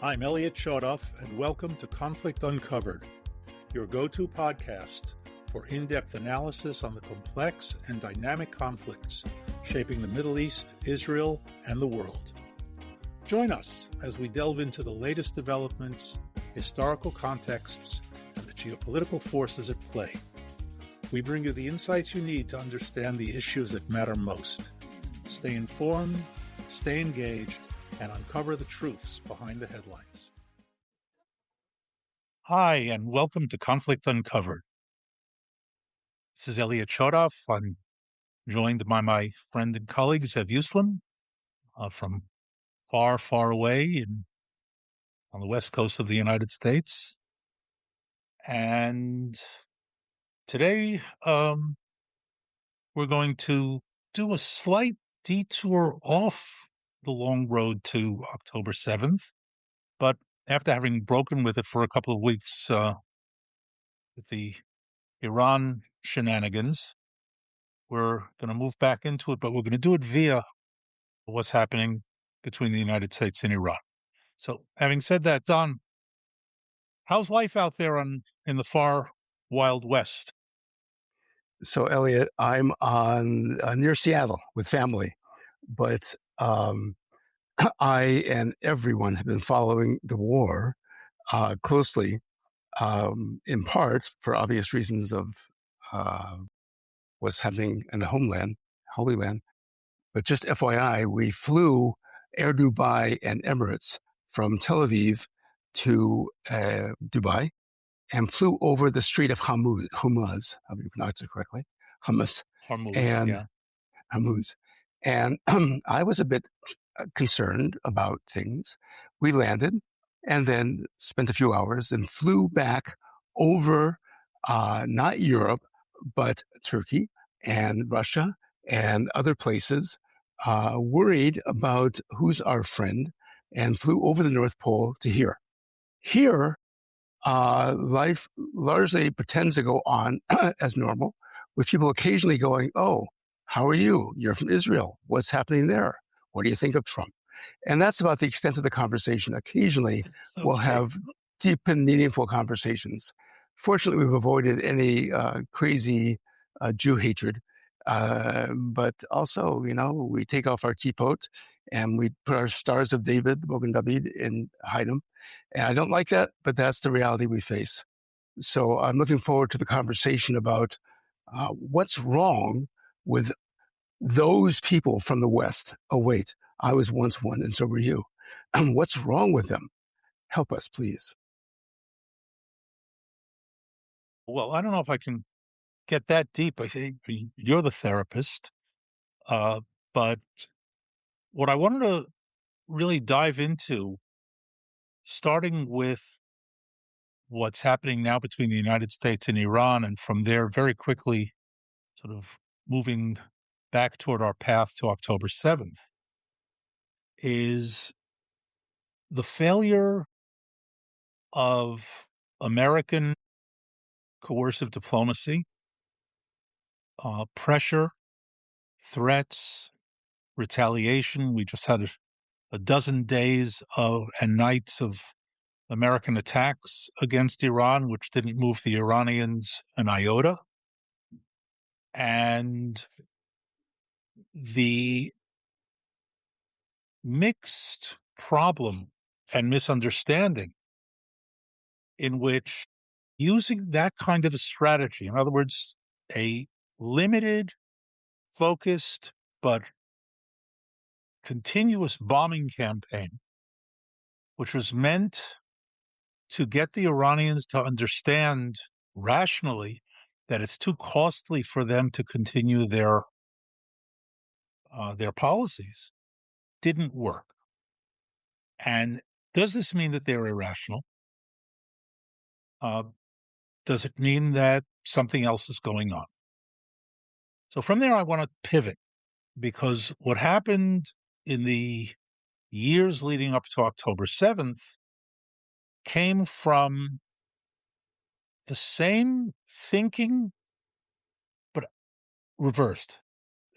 I'm Elliot Chodoff, and welcome to Conflict Uncovered, your go-to podcast for in-depth analysis on the complex and dynamic conflicts shaping the Middle East, Israel, and the world. Join us as we delve into the latest developments, historical contexts, and the geopolitical forces at play. We bring you the insights you need to understand the issues that matter most. Stay informed, stay engaged, and uncover the truths behind the headlines. Hi, and welcome to Conflict Uncovered. This is Elliot Chodoff. I'm joined by my friend and colleague, Uslan, from far, far away on the west coast of the United States. And today, we're going to do a slight detour off the long road to October 7th. But after having broken with it for a couple of weeks with the Iran shenanigans, we're going to move back into it, but we're going to do it via what's happening between the United States and Iran. So having said that, Don, how's life out there in the far Wild West? So, Elliot, I'm on near Seattle with family, but I and everyone have been following the war closely, in part for obvious reasons of what's happening in the homeland, Holy Land. But just FYI, we flew Air Dubai and Emirates from Tel Aviv to Dubai, and flew over the Strait of Hormuz, how do you pronounce it correctly? Hormuz. And I was a bit concerned about things. We landed and then spent a few hours and flew back over not Europe, but Turkey and Russia and other places, worried about who's our friend, and flew over the North Pole to here. Here, life largely pretends to go on as normal, with people occasionally going, "Oh, how are you? You're from Israel. What's happening there? What do you think of Trump?" And that's about the extent of the conversation. Occasionally, we'll have deep and meaningful conversations. Fortunately, we've avoided any crazy Jew hatred. But also, we take off our kippot and we put our stars of David, Bogan David, and hide them. And I don't like that, but that's the reality we face. So I'm looking forward to the conversation about what's wrong with those people from the West. Oh, wait, I was once one, and so were you. What's wrong with them? Help us, please. Well, I don't know if I can get that deep. I think you're the therapist. But what I wanted to really dive into, starting with what's happening now between the United States and Iran, and from there very quickly sort of moving back toward our path to October 7th, is the failure of American coercive diplomacy, pressure, threats, retaliation. We just had a dozen days and nights of American attacks against Iran, which didn't move the Iranians an iota. And the mixed problem and misunderstanding in which using that kind of a strategy, in other words, a limited, focused, but continuous bombing campaign, which was meant to get the Iranians to understand rationally that it's too costly for them to continue their policies, didn't work. And does this mean that they're irrational? Does it mean that something else is going on? So from there, I want to pivot, because what happened in the years leading up to October 7th came from the same thinking, but reversed.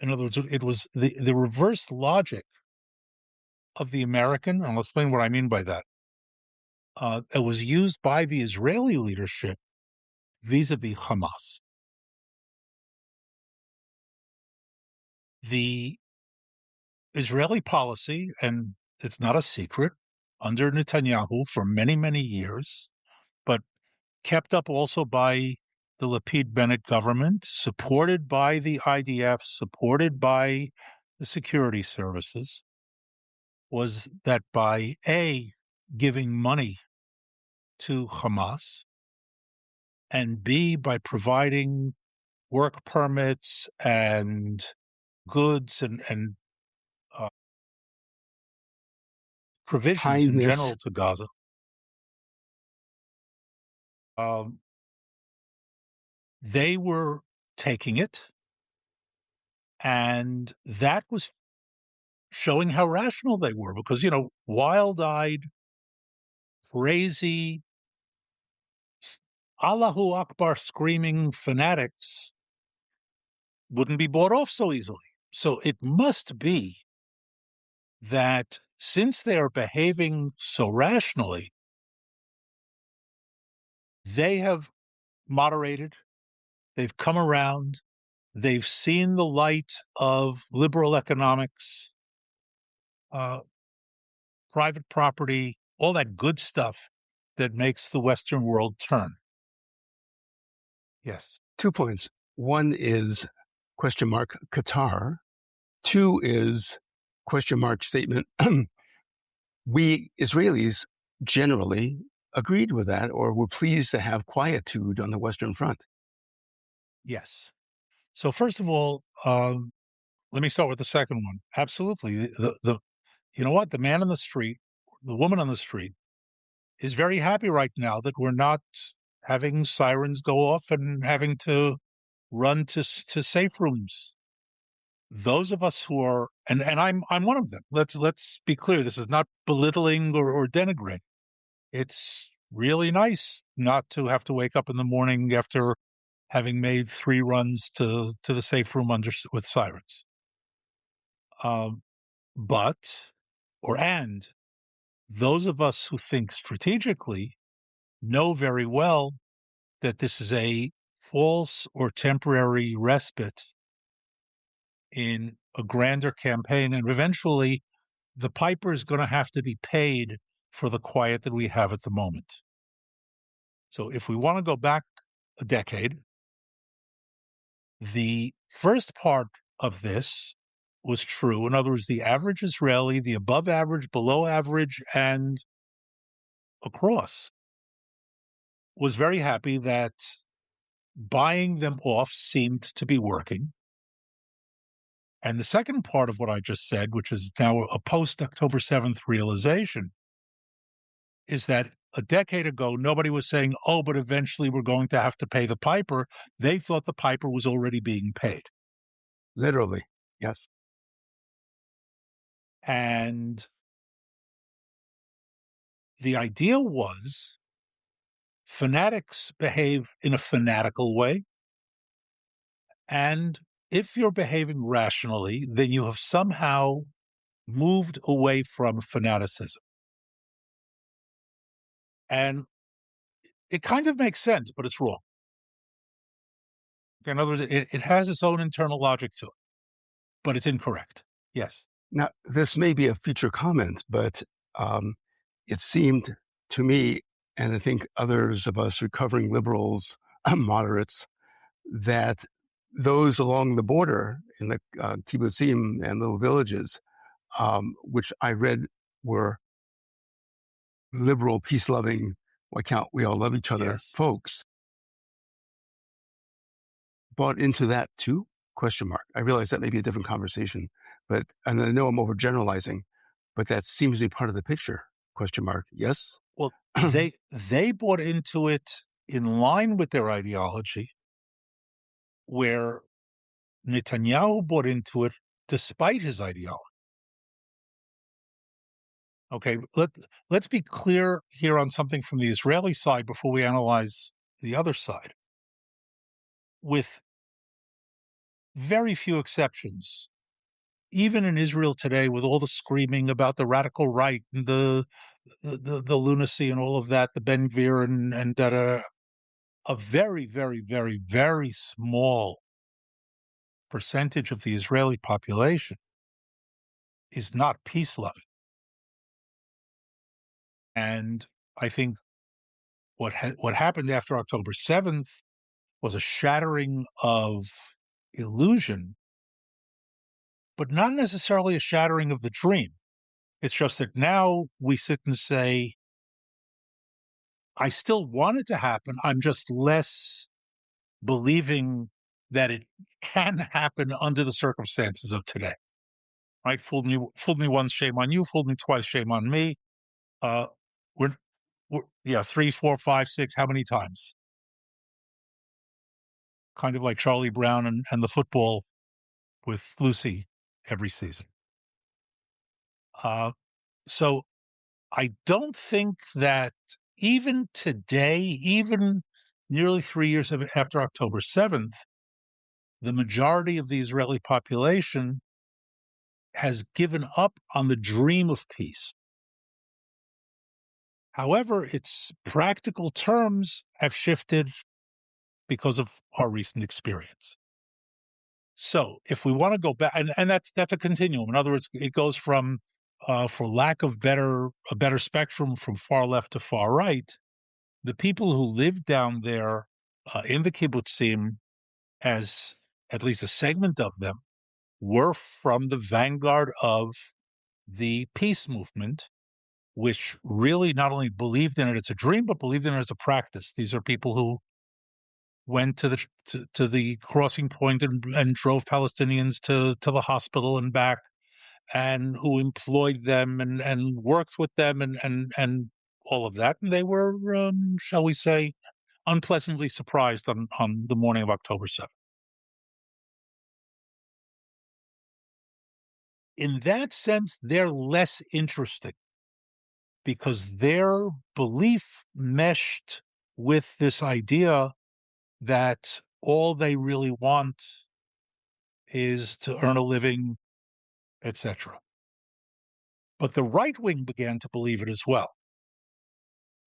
In other words, it was the reverse logic of the American, and I'll explain what I mean by that, it was used by the Israeli leadership vis-a-vis Hamas. The Israeli policy, and it's not a secret, under Netanyahu for many, many years, but kept up also by the Lapid-Bennett government, supported by the IDF, supported by the security services, was that by A, giving money to Hamas, and B, by providing work permits and goods and provisions in Kindness. general to Gaza, they were taking it, and that was showing how rational they were, because, wild-eyed, crazy, Allahu Akbar screaming fanatics wouldn't be bought off so easily. So it must be that since they are behaving so rationally, they have moderated, they've come around, they've seen the light of liberal economics, private property, all that good stuff that makes the Western world turn. Yes. 2 points. One is question mark Qatar. 2 is question mark statement. We Israelis generally agreed with that, or were pleased to have quietude on the Western Front. Yes. So first of all, let me start with the second one. Absolutely. The you know what? The man on the street, the woman on the street, is very happy right now that we're not having sirens go off and having to run to safe rooms. Those of us who are, and I'm one of them. Let's be clear. This is not belittling or denigrating. It's really nice not to have to wake up in the morning after having made 3 runs to the safe room with sirens. But those of us who think strategically know very well that this is a false or temporary respite in a grander campaign, and eventually the piper is going to have to be paid for the quiet that we have at the moment. So if we want to go back a decade, the first part of this was true. In other words, the average Israeli, the above average, below average, and across, was very happy that buying them off seemed to be working. And the second part of what I just said, which is now a post-October 7th realization, is that a decade ago, nobody was saying, oh, but eventually we're going to have to pay the piper. They thought the piper was already being paid. Literally, yes. And the idea was fanatics behave in a fanatical way. And if you're behaving rationally, then you have somehow moved away from fanaticism. And it kind of makes sense, but it's wrong. In other words, it has its own internal logic to it, but it's incorrect. Yes. Now, this may be a future comment, but it seemed to me, and I think others of us recovering liberals, moderates, that those along the border in the kibbutzim and little villages, which I read were liberal, peace-loving, why can't we all love each other, Yes. folks, bought into that too? Question mark. I realize that may be a different conversation, and I know I'm overgeneralizing, but that seems to be part of the picture. Question mark. Yes. Well, they bought into it in line with their ideology, where Netanyahu bought into it despite his ideology. Okay, let's be clear here on something from the Israeli side before we analyze the other side. With very few exceptions, even in Israel today, with all the screaming about the radical right and the lunacy and all of that, the Ben Gvir and that, a very, very, very, very small percentage of the Israeli population is not peace loving. And I think what happened after October 7th was a shattering of illusion, but not necessarily a shattering of the dream. It's just that now we sit and say, I still want it to happen. I'm just less believing that it can happen under the circumstances of today. Right? Fooled me once, shame on you. Fooled me twice, shame on me. Uh, we're 3, 4, 5, 6. How many times? Kind of like Charlie Brown and the football with Lucy every season. So I don't think that even today, even nearly 3 years after October 7th, the majority of the Israeli population has given up on the dream of peace. However, its practical terms have shifted because of our recent experience. So if we want to go back, and that's a continuum. In other words, it goes from, for lack of a better spectrum, from far left to far right. The people who lived down there in the kibbutzim, as at least a segment of them, were from the vanguard of the peace movement, which really not only believed in it as a dream, but believed in it as a practice. These are people who went to the crossing point and drove Palestinians to the hospital and back, and who employed them and worked with them and all of that. And they were, shall we say, unpleasantly surprised on the morning of October 7th. In that sense, they're less interesting because their belief meshed with this idea that all they really want is to earn a living, etc. But the right wing began to believe it as well.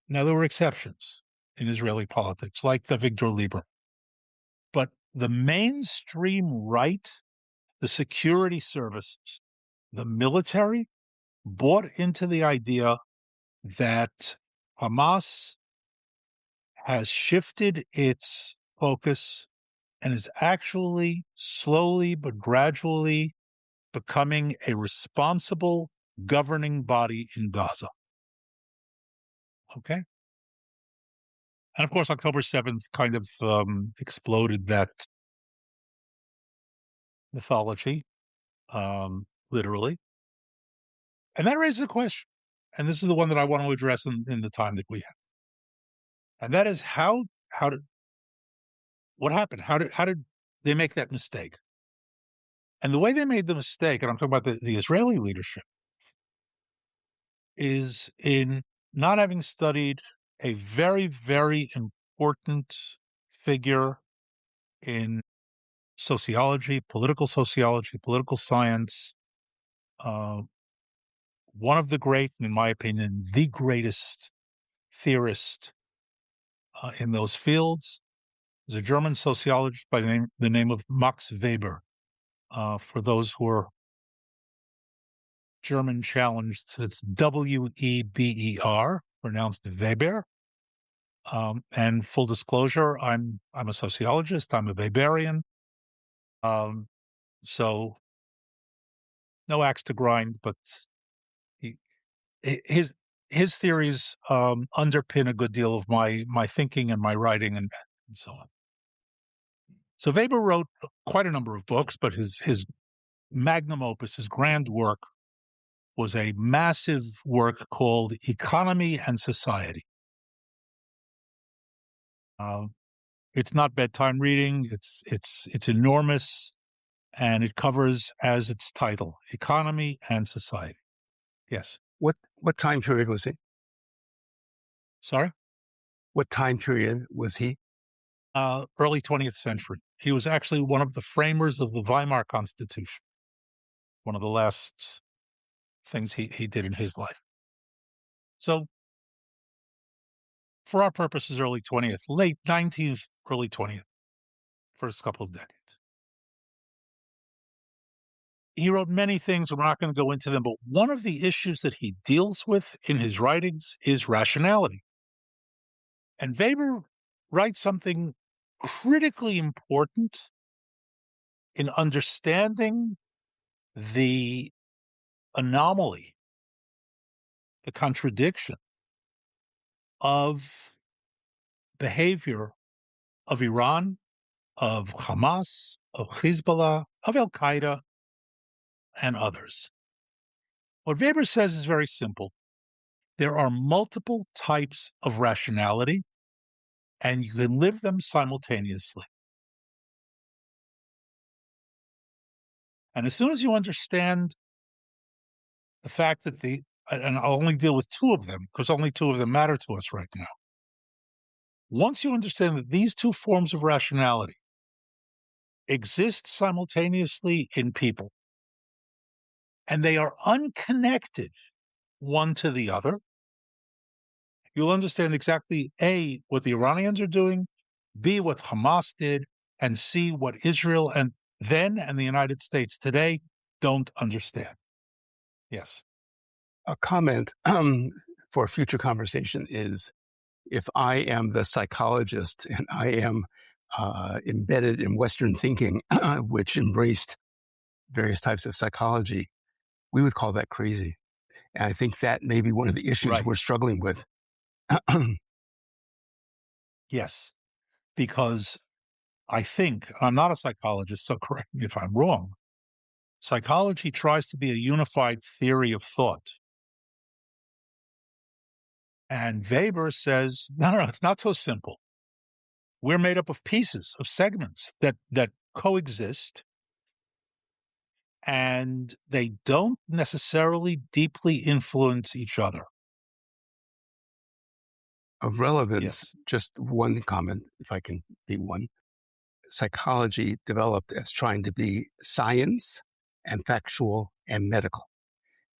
Now, there were exceptions in Israeli politics, like the Victor Lieber. But the mainstream right, the security services, the military, bought into the idea that Hamas has shifted its focus and is actually slowly but gradually becoming a responsible governing body in Gaza. Okay? And of course, October 7th kind of exploded that mythology, literally. And that raises a question. And this is the one that I want to address in the time that we have. And that is what happened? How did they make that mistake? And the way they made the mistake, and I'm talking about the Israeli leadership, is in not having studied a very, very important figure in sociology, political science, one of the great, in my opinion, the greatest theorist in those fields, is a German sociologist by the name of Max Weber. For those who are German challenged, it's Weber, pronounced Weber. And full disclosure, I'm a sociologist. I'm a Weberian. So no axe to grind, but his theories underpin a good deal of my thinking and my writing and so on. So Weber wrote quite a number of books, but his magnum opus, his grand work, was a massive work called Economy and Society. It's not bedtime reading. It's enormous, and it covers, as its title, economy and society. Yes. What time period was he? Sorry? What time period was he? Early 20th century. He was actually one of the framers of the Weimar Constitution. one of the last things he did in his life. So, for our purposes, early 20th, late 19th, early 20th, first couple of decades. He wrote many things, and we're not going to go into them, but one of the issues that he deals with in his writings is rationality. And Weber writes something critically important in understanding the anomaly, the contradiction of behavior of Iran, of Hamas, of Hezbollah, of Al Qaeda, and others. What Weber says is very simple. There are multiple types of rationality, and you can live them simultaneously. And as soon as you understand the fact that and I'll only deal with two of them because only two of them matter to us right now. Once you understand that these two forms of rationality exist simultaneously in people, and they are unconnected one to the other, you'll understand exactly A, what the Iranians are doing, B, what Hamas did, and C, what Israel and the United States today don't understand. Yes. A comment for a future conversation is, if I am the psychologist and I am embedded in Western thinking, which embraced various types of psychology, we would call that crazy. And I think that may be one of the issues we're struggling with. Yes, because I think, I'm not a psychologist, so correct me if I'm wrong, psychology tries to be a unified theory of thought. And Weber says, no, it's not so simple. We're made up of pieces, of segments that coexist, and they don't necessarily deeply influence each other. Of relevance, just one comment, if I can be one. Psychology developed as trying to be science and factual and medical,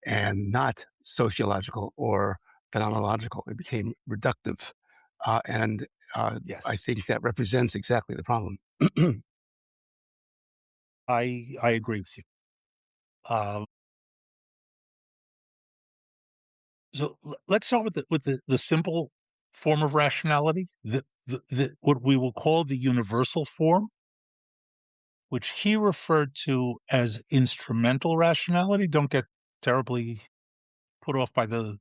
and not sociological or phenomenological. It became reductive. And I think that represents exactly the problem. I agree with you. So let's start with the simple form of rationality, what we will call the universal form, which he referred to as instrumental rationality. Don't get terribly put off by the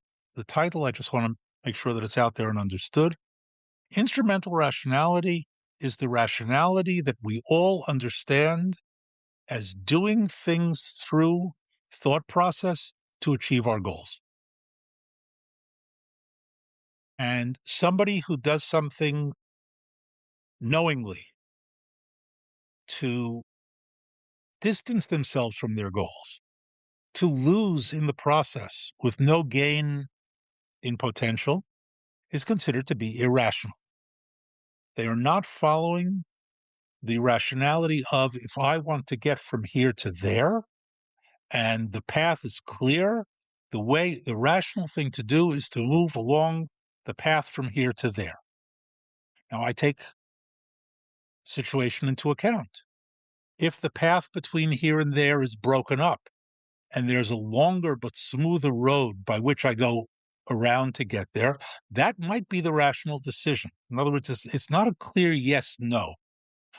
title. I just want to make sure that it's out there and understood. Instrumental rationality is the rationality that we all understand as doing things through thought process to achieve our goals. And somebody who does something knowingly to distance themselves from their goals, to lose in the process with no gain in potential, is considered to be irrational. They are not following the rationality of, if I want to get from here to there and the path is clear, the rational thing to do is to move along the path from here to there. Now, I take situation into account. If the path between here and there is broken up and there's a longer but smoother road by which I go around to get there, that might be the rational decision. In other words, it's not a clear yes, no,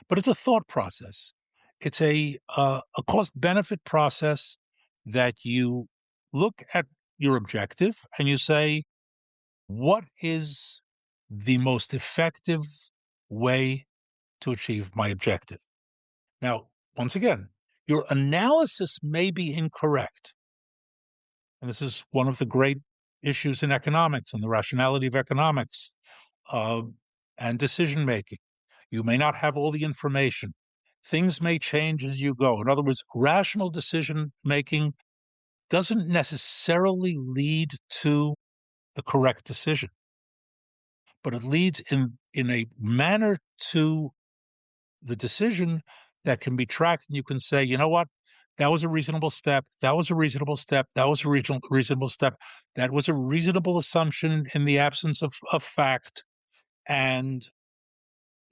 but it's a thought process. It's a cost-benefit process that you look at your objective and you say, what is the most effective way to achieve my objective? Now, once again, your analysis may be incorrect. And this is one of the great issues in economics and the rationality of economics and decision making. You may not have all the information. Things may change as you go. In other words, rational decision making doesn't necessarily lead to the correct decision, but it leads in a manner to the decision that can be tracked, and you can say, you know what, That was a reasonable step. That was a reasonable step. That was a reasonable step. That was a reasonable assumption in the absence of fact. And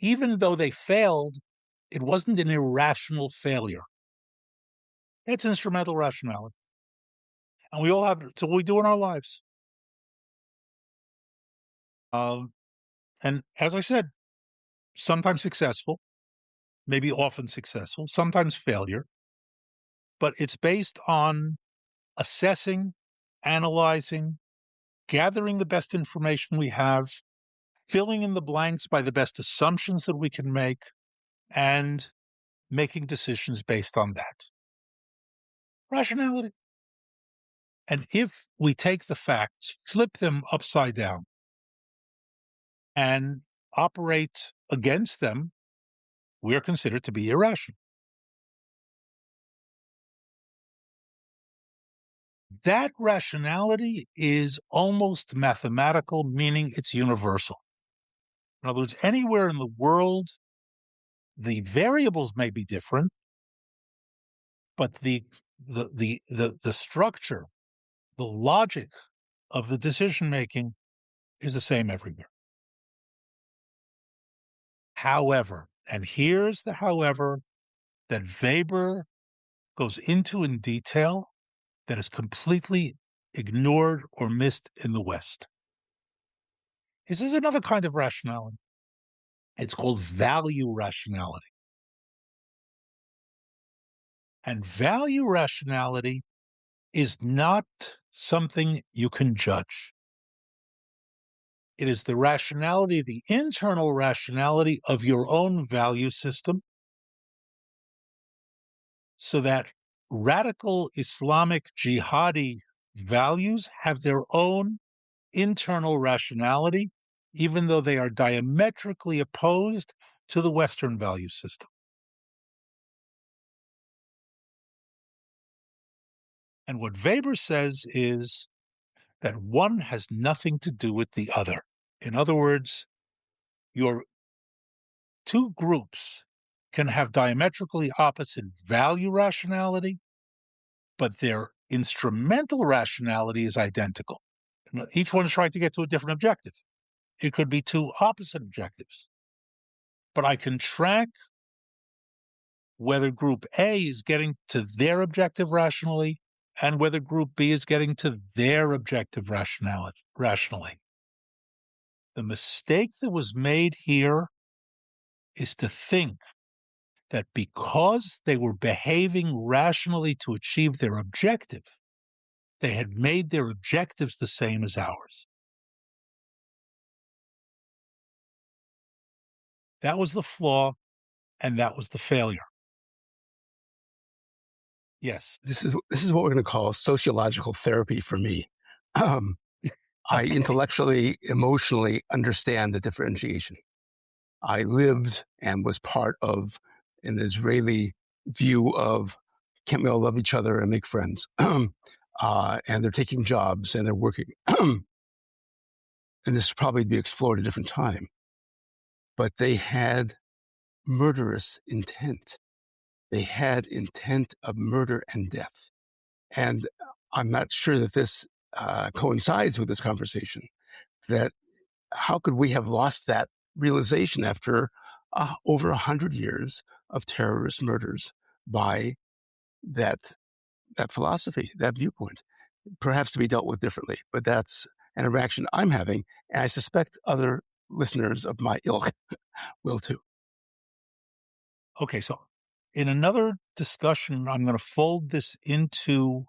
even though they failed, it wasn't an irrational failure. It's instrumental rationality. And we all have it. So we do in our lives. And as I said, sometimes successful, maybe often successful, sometimes failure. But it's based on assessing, analyzing, gathering the best information we have, filling in the blanks by the best assumptions that we can make, and making decisions based on that. Rationality. And if we take the facts, flip them upside down, and operate against them, we're considered to be irrational. That rationality is almost mathematical, meaning it's universal. In other words, anywhere in the world, the variables may be different, but the structure, the logic of the decision making is the same everywhere. However, and here's the however that Weber goes into in detail that is completely ignored or missed in the West. This is another kind of rationality. It's called value rationality. And value rationality is not something you can judge. It is the rationality, the internal rationality of your own value system, so that radical Islamic jihadi values have their own internal rationality, even though they are diametrically opposed to the Western value system. And what Weber says is that one has nothing to do with the other. In other words, your two groups can have diametrically opposite value rationality, but their instrumental rationality is identical. Each one is trying to get to a different objective. It could be two opposite objectives. But I can track whether group A is getting to their objective rationally and whether group B is getting to their objective rationally. The mistake that was made here is to think that because they were behaving rationally to achieve their objective, they had made their objectives the same as ours. That was the flaw, and that was the failure. Yes. This is what we're going to call sociological therapy for me. I intellectually, emotionally understand the differentiation. I lived and was part of an Israeli view of can't we all love each other and make friends? And they're taking jobs and they're working. And this will probably be explored at a different time. But they had murderous intent. They had intent of murder and death. And I'm not sure that this coincides with this conversation, that how could we have lost that realization after over 100 years of terrorist murders by that philosophy, that viewpoint, perhaps to be dealt with differently. But that's an interaction I'm having, and I suspect other listeners of my ilk will too. Okay, so in another discussion, I'm going to fold this into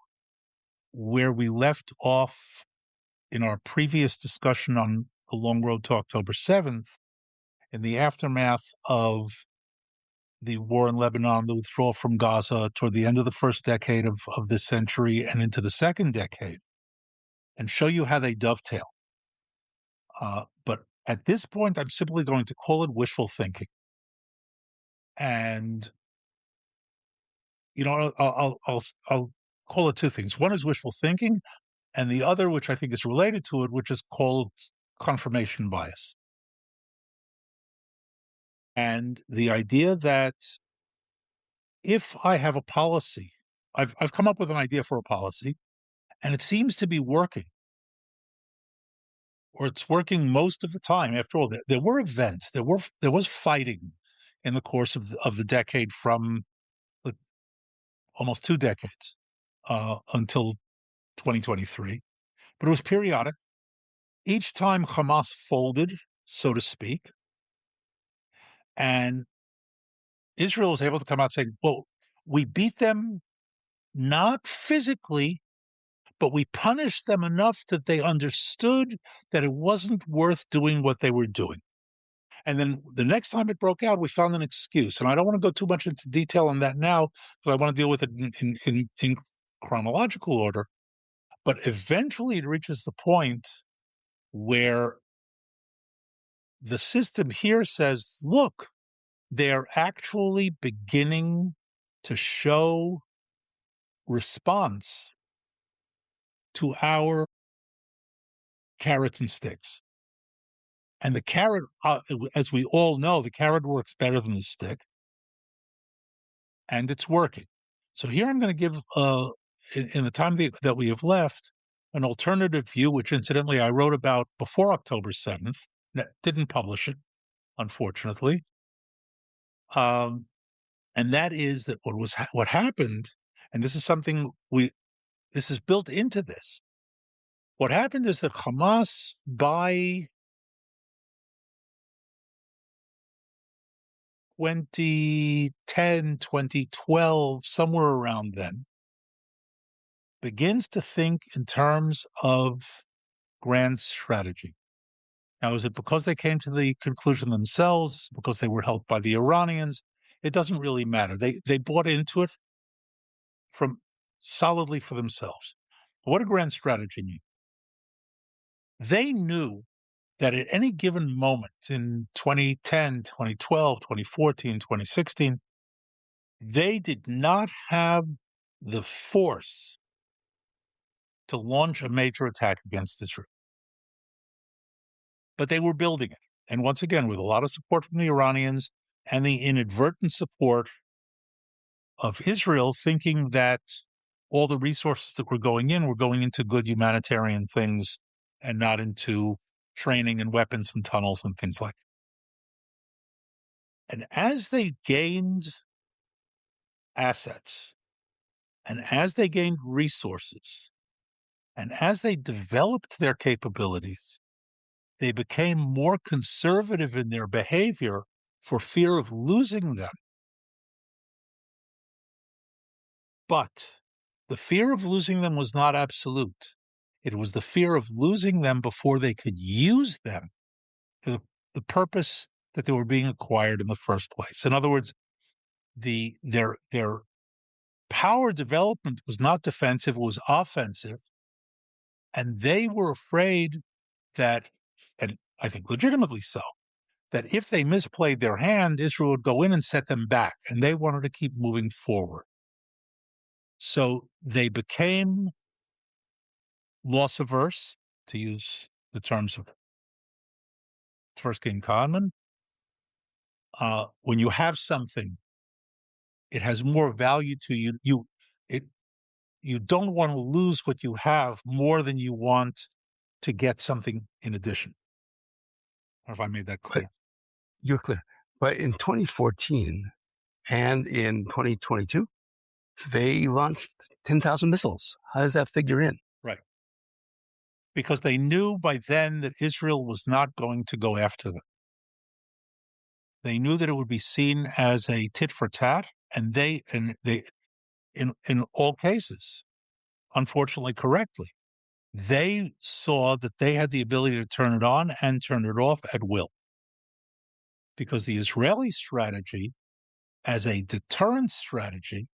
where we left off in our previous discussion on the Long Road to October 7th, in the aftermath of the war in Lebanon, the withdrawal from Gaza toward the end of the first decade of this century and into the second decade, and show you how they dovetail. But at this point, I'm simply going to call it wishful thinking. And, I'll call it two things. One is wishful thinking, and the other, which I think is related to it, which is called confirmation bias. And the idea that if I have a policy I've come up with an idea for a policy, and it seems to be working, or it's working most of the time. After all, there were events, there was fighting in the course of the decade from almost 2 decades until 2023, but it was periodic. Each time Hamas folded, so to speak, and Israel was able to come out saying, well, we beat them not physically, but we punished them enough that they understood that it wasn't worth doing what they were doing. And then the next time it broke out, we found an excuse. And I don't want to go too much into detail on that now, because I want to deal with it in chronological order. But eventually it reaches the point where the system here says, look, they're actually beginning to show response to our carrots and sticks. And the carrot, as we all know, the carrot works better than the stick, and it's working. So here I'm going to give, in the time that we have left, an alternative view, which incidentally I wrote about before October 7th, didn't publish it, unfortunately. And that is that what happened, and this is something this is built into this. What happened is that Hamas, by 2010, 2012, somewhere around then, begins to think in terms of grand strategy. Now, is it because they came to the conclusion themselves, because they were helped by the Iranians? It doesn't really matter. They bought into it from solidly for themselves. What a grand strategy mean? They knew that at any given moment in 2010, 2012, 2014, 2016, they did not have the force to launch a major attack against Israel. But they were building it. And once again, with a lot of support from the Iranians and the inadvertent support of Israel, thinking that all the resources that were going into good humanitarian things and not into training and weapons and tunnels and things like that. And as they gained assets, and as they gained resources, and as they developed their capabilities, they became more conservative in their behavior for fear of losing them. But the fear of losing them was not absolute. It was the fear of losing them before they could use them for the purpose that they were being acquired in the first place. In other words, their power development was not defensive, it was offensive. And they were afraid that, and I think legitimately so, that if they misplayed their hand, Israel would go in and set them back, and they wanted to keep moving forward. So they became loss averse, to use the terms of First King Khanman. When you have something, it has more value to you. You don't want to lose what you have more than you want to get something in addition. Or if I made that clear. But you're clear. But in 2014 and in 2022, they launched 10,000 missiles. How does that figure in? Right. Because they knew by then that Israel was not going to go after them. They knew that it would be seen as a tit for tat, and they in all cases, unfortunately correctly, they saw that they had the ability to turn it on and turn it off at will. Because the Israeli strategy, as a deterrence strategy,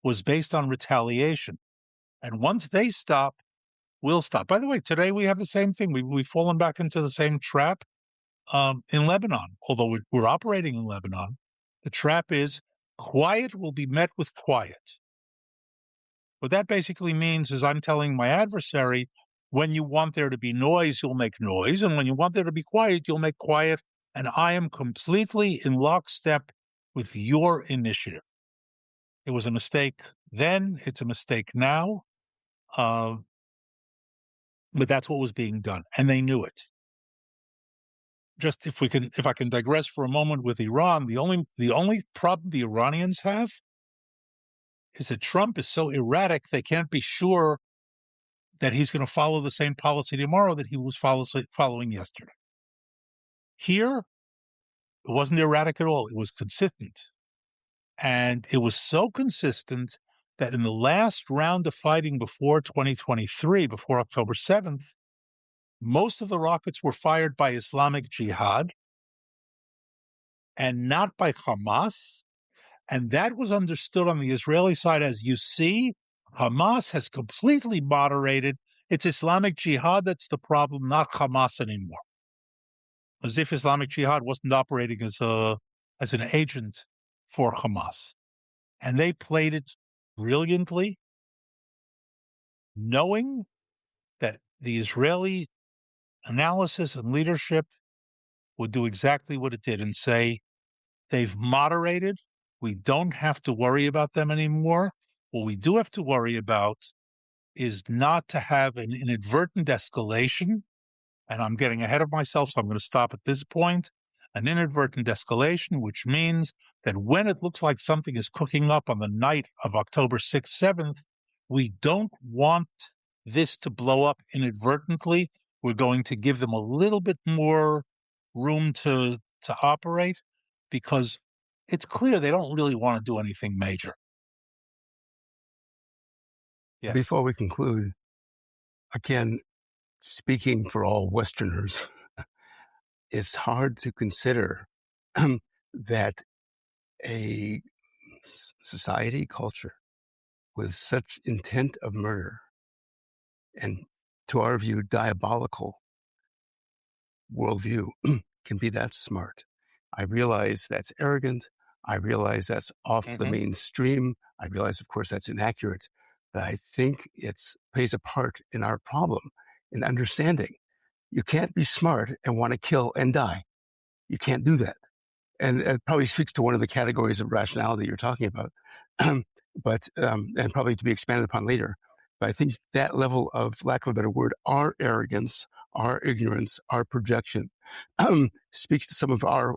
was based on retaliation. And once they stop, we'll stop. By the way, today we have the same thing. We've fallen back into the same trap in Lebanon. Although we're operating in Lebanon, the trap is quiet will be met with quiet. What that basically means is I'm telling my adversary, when you want there to be noise, you'll make noise. And when you want there to be quiet, you'll make quiet. And I am completely in lockstep with your initiative. It was a mistake then. It's a mistake now. But that's what was being done, and they knew it. Just if I can digress for a moment with Iran, the only problem the Iranians have is that Trump is so erratic they can't be sure that he's going to follow the same policy tomorrow that he was following yesterday. Here, it wasn't erratic at all. It was consistent. And it was so consistent that in the last round of fighting before 2023, before October 7th, most of the rockets were fired by Islamic Jihad and not by Hamas. And that was understood on the Israeli side as, you see, Hamas has completely moderated. It's Islamic Jihad that's the problem, not Hamas anymore. As if Islamic Jihad wasn't operating as an agent for Hamas. And they played it brilliantly, knowing that the Israeli analysis and leadership would do exactly what it did and say, they've moderated. We don't have to worry about them anymore. What we do have to worry about is not to have an inadvertent escalation. And I'm getting ahead of myself, so I'm going to stop at this point. An inadvertent escalation, which means that when it looks like something is cooking up on the night of October 6th, 7th, we don't want this to blow up inadvertently. We're going to give them a little bit more room to operate, because it's clear they don't really want to do anything major. Yes. Before we conclude, again, speaking for all Westerners, it's hard to consider that a society, culture with such intent of murder and, to our view, diabolical worldview can be that smart. I realize that's arrogant. I realize that's off the mainstream. I realize, of course, that's inaccurate. But I think it plays a part in our problem, in understanding. You can't be smart and want to kill and die. You can't do that. And it probably speaks to one of the categories of rationality you're talking about, but and probably to be expanded upon later. But I think that level of, lack of a better word, our arrogance, our ignorance, our projection, speaks to some of our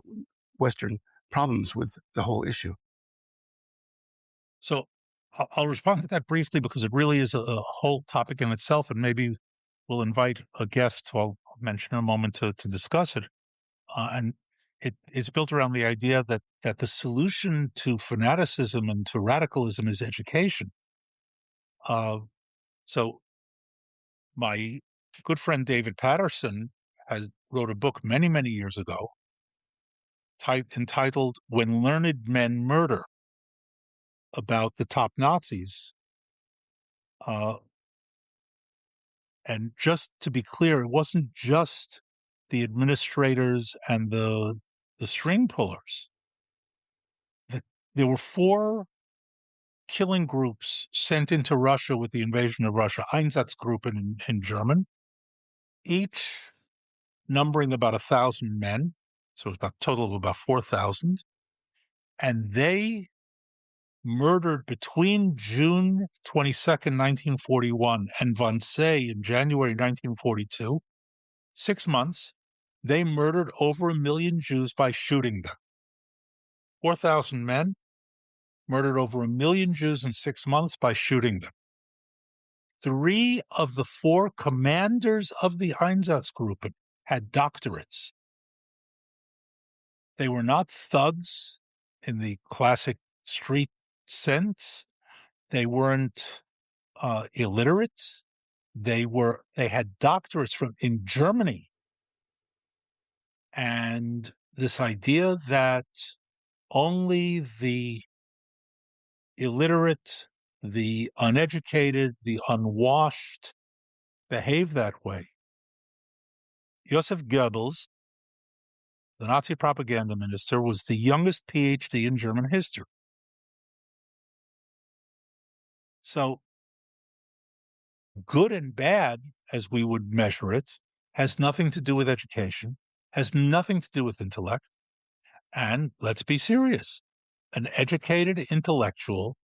Western problems with the whole issue. So I'll respond to that briefly, because it really is a whole topic in itself, and maybe we'll invite a guest who I'll mention in a moment to discuss it. And it is built around the idea that the solution to fanaticism and to radicalism is education. So my good friend David Patterson wrote a book many, many years ago entitled "When Learned Men Murder," about the top Nazis. And just to be clear, it wasn't just the administrators and the string pullers. There were 4 killing groups sent into Russia with the invasion of Russia, Einsatzgruppen in German, each numbering about 1,000 men. So it was about a total of about 4,000. And they murdered between June 22nd, 1941 and Wannsee in January 1942, 6 months, they murdered over 1 million Jews by shooting them. 4,000 men murdered over 1 million Jews in 6 months by shooting them. 3 of the 4 commanders of the Einsatzgruppen had doctorates. They were not thugs in the classic street sense. They weren't illiterate. They had doctorates in Germany. And this idea that only the illiterate, the uneducated, the unwashed behave that way. Joseph Goebbels, the Nazi propaganda minister, was the youngest PhD in German history. So good and bad, as we would measure it, has nothing to do with education, has nothing to do with intellect. And let's be serious. An educated intellectual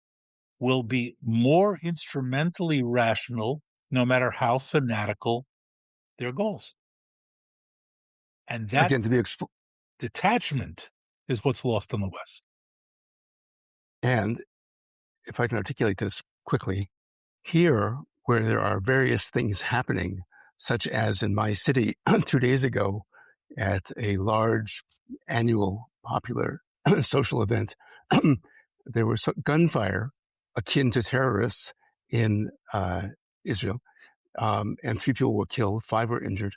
will be more instrumentally rational, no matter how fanatical their goals. And that Again, detachment is what's lost in the West. and if I can articulate this quickly, here where there are various things happening, such as in my city 2 days ago at a large annual popular social event, there was gunfire akin to terrorists in Israel, and 3 people were killed, 5 were injured.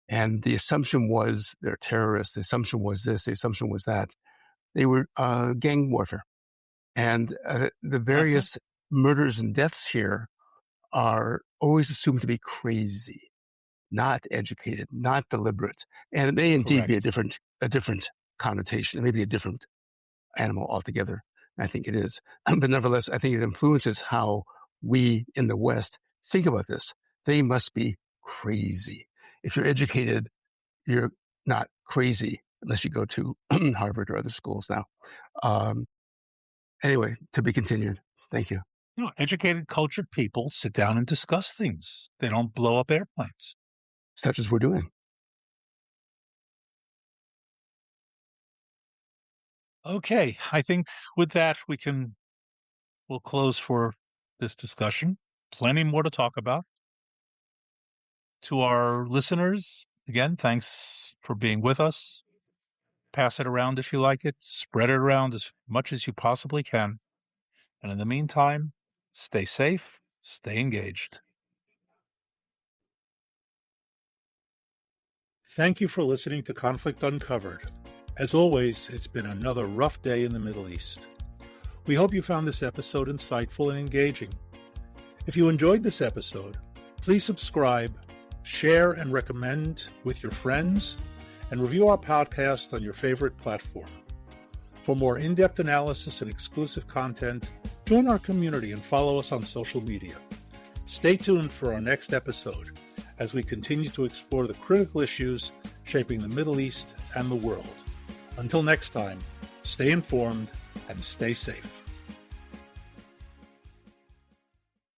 And the assumption was they're terrorists. The assumption was this. The assumption was that. They were gang warfare. And the various murders and deaths here are always assumed to be crazy, not educated, not deliberate. And it may indeed be a different connotation. It may be a different animal altogether. I think it is. But nevertheless, I think it influences how we in the West think about this. They must be crazy. If you're educated, you're not crazy unless you go to Harvard or other schools now. Anyway, to be continued. Thank you. Educated, cultured people sit down and discuss things. They don't blow up airplanes. Such as we're doing. Okay, I think with that we'll close for this discussion. Plenty more to talk about. To our listeners, again, thanks for being with us. Pass it around if you like it. Spread it around as much as you possibly can. And in the meantime, stay safe, stay engaged. Thank you for listening to Conflict Uncovered. As always, it's been another rough day in the Middle East. We hope you found this episode insightful and engaging. If you enjoyed this episode, please subscribe, share and recommend with your friends, and review our podcast on your favorite platform. For more in-depth analysis and exclusive content, join our community and follow us on social media. Stay tuned for our next episode as we continue to explore the critical issues shaping the Middle East and the world. Until next time, stay informed and stay safe.